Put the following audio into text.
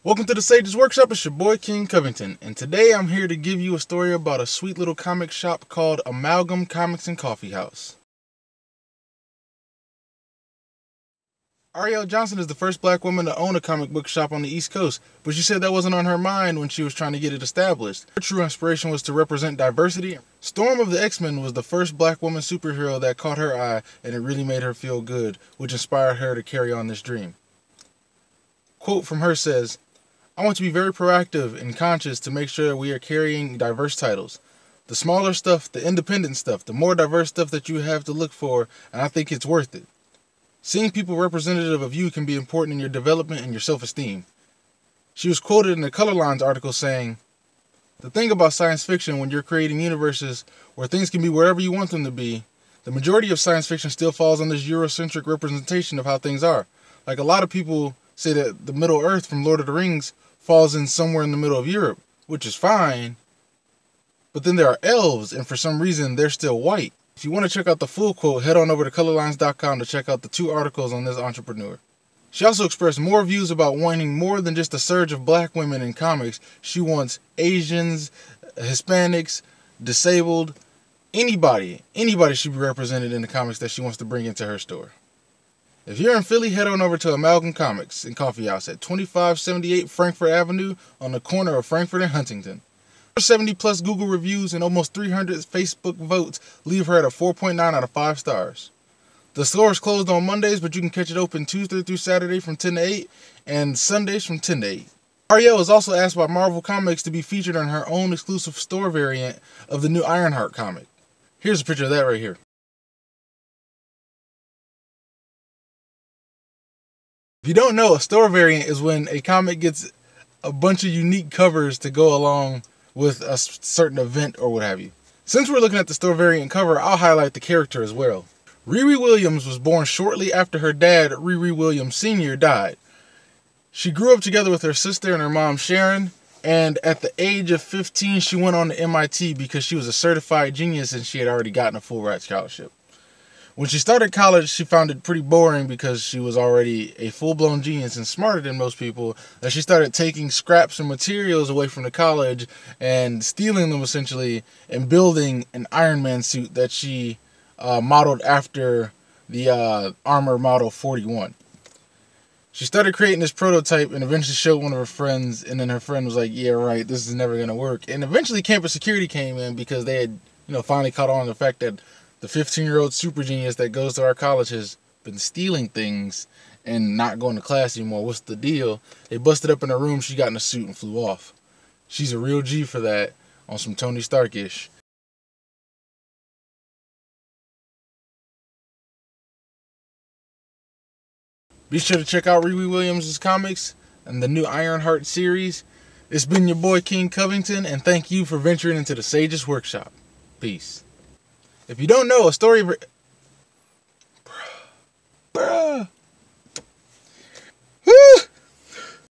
Welcome to the Sage's Workshop. It's your boy King Covington, and today I'm here to give you a story about a sweet little comic shop called Amalgam Comics and Coffeehouse. Arielle Johnson is the first black woman to own a comic book shop on the East Coast, but she said that wasn't on her mind when she was trying to get it established. Her true inspiration was to represent diversity. Storm of the X-Men was the first black woman superhero that caught her eye, and it really made her feel good, which inspired her to carry on this dream. Quote from her says, "I want to be very proactive and conscious to make sure that we are carrying diverse titles. The smaller stuff, the independent stuff, the more diverse stuff that you have to look for, and I think it's worth it. Seeing people representative of you can be important in your development and your self-esteem." She was quoted in the Color Lines article saying, "The thing about science fiction when you're creating universes where things can be wherever you want them to be, the majority of science fiction still falls on this Eurocentric representation of how things are. Like a lot of people say that the Middle Earth from Lord of the Rings falls in somewhere in the middle of Europe, which is fine. But then there are elves, and for some reason, they're still white." If you want to check out the full quote, head on over to colorlines.com to check out the 2 articles on this entrepreneur. She also expressed more views about wanting more than just a surge of black women in comics. She wants Asians, Hispanics, disabled, anybody should be represented in the comics that she wants to bring into her store. If you're in Philly, head on over to Amalgam Comics and Coffeehouse at 2578 Frankfort Avenue on the corner of Frankfort and Huntington. 70 plus Google reviews and almost 300 Facebook votes leave her at a 4.9 out of 5 stars. The store is closed on Mondays, but you can catch it open Tuesday through Saturday from 10 to 8 and Sundays from 10 to 8. Arielle was also asked by Marvel Comics to be featured on her own exclusive store variant of the new Ironheart comic. Here's a picture of that right here. If you don't know, a store variant is when a comic gets a bunch of unique covers to go along with a certain event or what have you. Since we're looking at the store variant cover, I'll highlight the character as well. Riri Williams was born shortly after her dad, Riri Williams Sr., died. She grew up together with her sister and her mom, Sharon, and at the age of 15, she went on to MIT because she was a certified genius and she had already gotten a full ride scholarship. When she started college, she found it pretty boring because she was already a full-blown genius and smarter than most people, that she started taking scraps and materials away from the college and stealing them essentially and building an Iron Man suit that she modeled after the Armor Model 41. She started creating this prototype and eventually showed one of her friends, and then her friend was like, "Yeah, right, this is never going to work." And eventually campus security came in because they had, finally caught on to the fact that the 15-year-old super genius that goes to our college has been stealing things and not going to class anymore. What's the deal? They busted up in her room. She got in a suit and flew off. She's a real G for that, on some Tony Stark-ish. Be sure to check out Riri Williams' comics and the new Ironheart series. It's been your boy King Covington, and thank you for venturing into the Sage's Workshop. Peace. If you don't know, a story